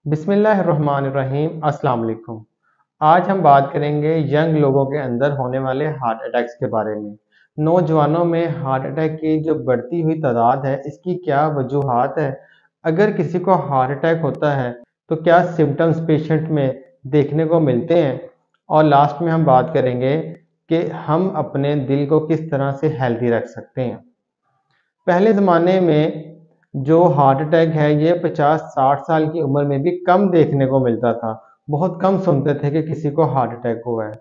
बिस्मिल्लाहिर्रहमानिर्रहीम अस्सलाम वालेकुम। आज हम बात करेंगे यंग लोगों के अंदर होने वाले हार्ट अटैक्स के बारे में। नौजवानों में हार्ट अटैक की जो बढ़ती हुई तादाद है, इसकी क्या वजूहात है? अगर किसी को हार्ट अटैक होता है, तो क्या सिम्टम्स पेशेंट में देखने को मिलते हैं? और लास्ट में हम बात करेंगे कि हम अपने दिल को किस तरह से हेल्दी रख सकते हैं। पहले ज़माने में जो हार्ट अटैक है ये 50-60 साल की उम्र में भी कम देखने को मिलता था। बहुत कम सुनते थे कि किसी को हार्ट अटैक हुआ है।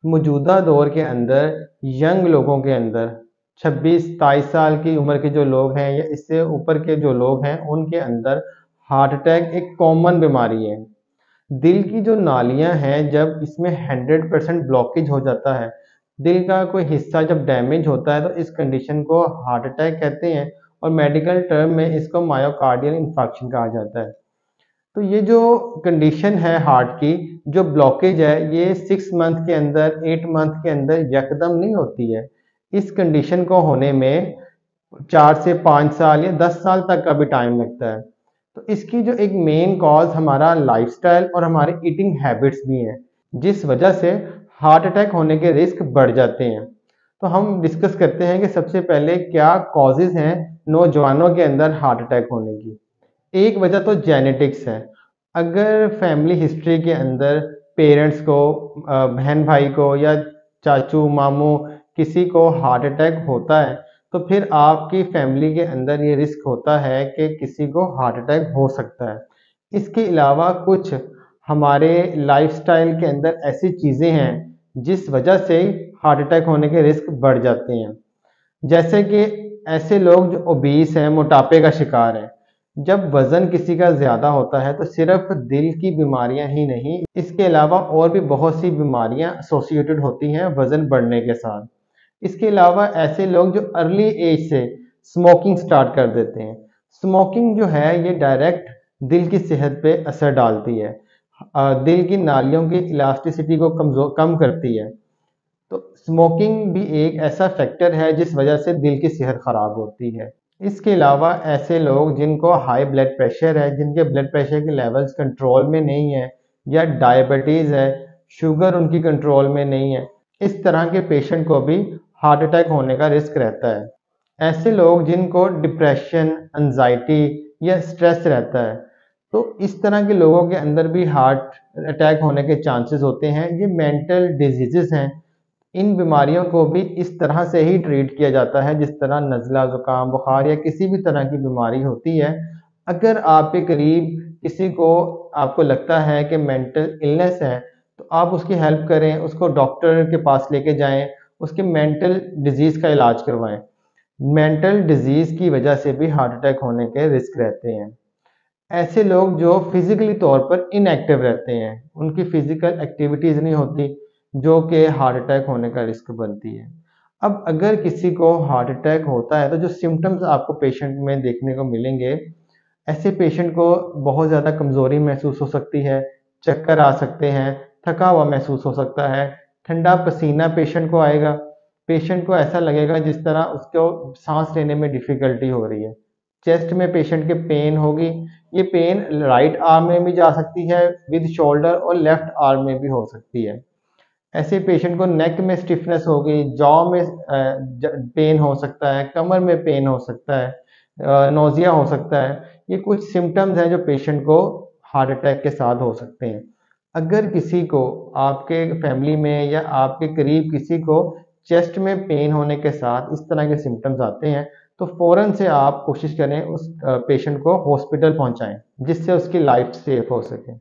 मौजूदा दौर के अंदर यंग लोगों के अंदर 26-27 साल की उम्र के जो लोग हैं या इससे ऊपर के जो लोग हैं उनके अंदर हार्ट अटैक एक कॉमन बीमारी है। दिल की जो नालियाँ हैं जब इसमें 100% ब्लॉकेज हो जाता है, दिल का कोई हिस्सा जब डैमेज होता है तो इस कंडीशन को हार्ट अटैक कहते हैं और मेडिकल टर्म में इसको मायोकार्डियल इंफार्क्शन कहा जाता है। तो ये जो कंडीशन है हार्ट की, जो ब्लॉकेज है ये 6 मंथ के अंदर 8 मंथ के अंदर यकदम नहीं होती है। इस कंडीशन को होने में 4 से 5 साल या 10 साल तक का भी टाइम लगता है। तो इसकी जो एक मेन कॉज़ हमारा लाइफ़स्टाइल और हमारे ईटिंग हैबिट्स भी हैं, जिस वजह से हार्ट अटैक होने के रिस्क बढ़ जाते हैं। तो हम डिस्कस करते हैं कि सबसे पहले क्या कॉजेज़ हैं नौजवानों के अंदर हार्ट अटैक होने की। एक वजह तो जेनेटिक्स है। अगर फैमिली हिस्ट्री के अंदर पेरेंट्स को बहन भाई को या चाचू मामू किसी को हार्ट अटैक होता है, तो फिर आपकी फैमिली के अंदर ये रिस्क होता है कि किसी को हार्ट अटैक हो सकता है। इसके अलावा कुछ हमारे लाइफ़स्टाइल के अंदर ऐसी चीज़ें हैं जिस वजह से हार्ट अटैक होने के रिस्क बढ़ जाते हैं। जैसे कि ऐसे लोग जो ओबीस हैं, मोटापे का शिकार हैं। जब वज़न किसी का ज़्यादा होता है तो सिर्फ़ दिल की बीमारियाँ ही नहीं, इसके अलावा और भी बहुत सी बीमारियाँ एसोसिएटेड होती हैं वज़न बढ़ने के साथ। इसके अलावा ऐसे लोग जो अर्ली एज से स्मोकिंग स्टार्ट कर देते हैं। स्मोकिंग जो है ये डायरेक्ट दिल की सेहत पे असर डालती है। दिल की नालियों की इलास्टिसिटी को कम करती है। तो स्मोकिंग भी एक ऐसा फैक्टर है जिस वजह से दिल की सेहत ख़राब होती है। इसके अलावा ऐसे लोग जिनको हाई ब्लड प्रेशर है, जिनके ब्लड प्रेशर के लेवल्स कंट्रोल में नहीं है या डायबिटीज़ है, शुगर उनकी कंट्रोल में नहीं है, इस तरह के पेशेंट को भी हार्ट अटैक होने का रिस्क रहता है। ऐसे लोग जिनको डिप्रेशन, एंजाइटी या स्ट्रेस रहता है, तो इस तरह के लोगों के अंदर भी हार्ट अटैक होने के चांसेस होते हैं। ये मेंटल डिजीज़ेज़ हैं। इन बीमारियों को भी इस तरह से ही ट्रीट किया जाता है जिस तरह नज़ला, ज़ुकाम, बुखार या किसी भी तरह की बीमारी होती है। अगर आपके करीब किसी को आपको लगता है कि मेंटल इलनेस है, तो आप उसकी हेल्प करें, उसको डॉक्टर के पास लेके जाएँ, उसकी मेंटल डिज़ीज़ का इलाज करवाएँ। मेंटल डिज़ीज़ की वजह से भी हार्ट अटैक होने के रिस्क रहते हैं। ऐसे लोग जो फिज़िकली तौर पर इनएक्टिव रहते हैं, उनकी फिज़िकल एक्टिविटीज़ नहीं होती, जो कि हार्ट अटैक होने का रिस्क बनती है। अब अगर किसी को हार्ट अटैक होता है, तो जो सिम्पटम्स आपको पेशेंट में देखने को मिलेंगे, ऐसे पेशेंट को बहुत ज़्यादा कमज़ोरी महसूस हो सकती है, चक्कर आ सकते हैं, थका हुआ महसूस हो सकता है, ठंडा पसीना पेशेंट को आएगा, पेशेंट को ऐसा लगेगा जिस तरह उसको साँस लेने में डिफ़िकल्टी हो रही है। चेस्ट में पेशेंट के पेन होगी, ये पेन राइट आर्म में भी जा सकती है विद शोल्डर और लेफ्ट आर्म में भी हो सकती है। ऐसे पेशेंट को नेक में स्टिफनेस होगी, जॉ में पेन हो सकता है, कमर में पेन हो सकता है, नोज़िया हो सकता है। ये कुछ सिम्पटम्स हैं जो पेशेंट को हार्ट अटैक के साथ हो सकते हैं। अगर किसी को आपके फैमिली में या आपके करीब किसी को चेस्ट में पेन होने के साथ इस तरह के सिम्पटम्स आते हैं, तो फ़ौरन से आप कोशिश करें उस पेशेंट को हॉस्पिटल पहुँचाएँ, जिससे उसकी लाइफ़ सेफ हो सके।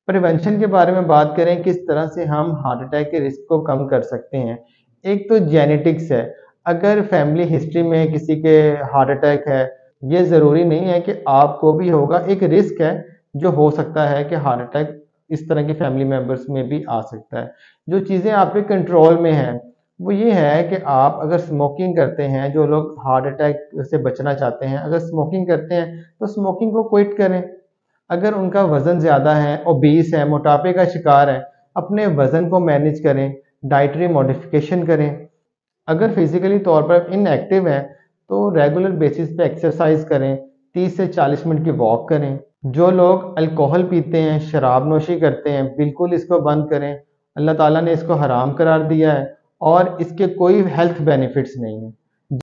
प्रिवेंशन के बारे में बात करें किस तरह से हम हार्ट अटैक के रिस्क को कम कर सकते हैं। एक तो जेनेटिक्स है, अगर फैमिली हिस्ट्री में किसी के हार्ट अटैक है, ये ज़रूरी नहीं है कि आपको भी होगा, एक रिस्क है जो हो सकता है कि हार्ट अटैक इस तरह के फैमिली मेंबर्स में भी आ सकता है। जो चीज़ें आपके कंट्रोल में हैं, वो ये है कि आप अगर स्मोकिंग करते हैं, जो लोग हार्ट अटैक से बचना चाहते हैं, अगर स्मोकिंग करते हैं, तो स्मोकिंग को क्विट करें। अगर उनका वज़न ज़्यादा है, ओबीस है, मोटापे का शिकार है, अपने वज़न को मैनेज करें, डाइटरी मॉडिफ़िकेशन करें। अगर फिज़िकली तौर पर इनएक्टिव हैं, तो रेगुलर बेसिस पे एक्सरसाइज़ करें, 30 से 40 मिनट की वॉक करें। जो लोग अल्कोहल पीते हैं, शराब नोशी करते हैं, बिल्कुल इसको बंद करें। अल्लाह ताला ने इसको हराम करार दिया है और इसके कोई हेल्थ बेनिफिट्स नहीं है।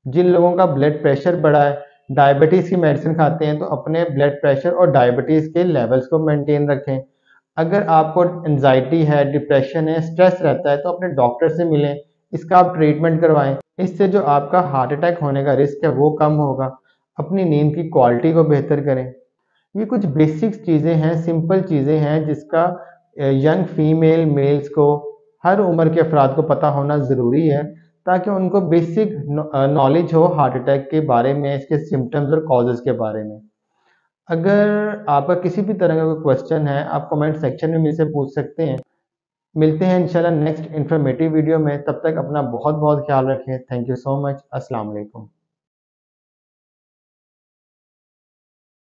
जिन लोगों का ब्लड प्रेशर बढ़ा है, डायबिटीज़ की मेडिसिन खाते हैं, तो अपने ब्लड प्रेशर और डायबिटीज़ के लेवल्स को मेंटेन रखें। अगर आपको एंजाइटी है, डिप्रेशन है, स्ट्रेस रहता है, तो अपने डॉक्टर से मिलें, इसका आप ट्रीटमेंट करवाएं। इससे जो आपका हार्ट अटैक होने का रिस्क है वो कम होगा। अपनी नींद की क्वालिटी को बेहतर करें। ये कुछ बेसिक चीज़ें हैं, सिंपल चीज़ें हैं जिसका यंग फीमेल मेल्स को, हर उम्र के अफराद को पता होना ज़रूरी है, ताकि उनको बेसिक नॉलेज हो हार्ट अटैक के बारे में, इसके सिम्टम्स और कॉजेज़ के बारे में। अगर आपका किसी भी तरह का कोई क्वेश्चन है, आप कमेंट सेक्शन में मुझसे पूछ सकते हैं। मिलते हैं इंशाल्लाह नेक्स्ट इन्फॉर्मेटिव वीडियो में, तब तक अपना बहुत बहुत ख्याल रखें। Thank you so much. अस्सलाम वालेकुम।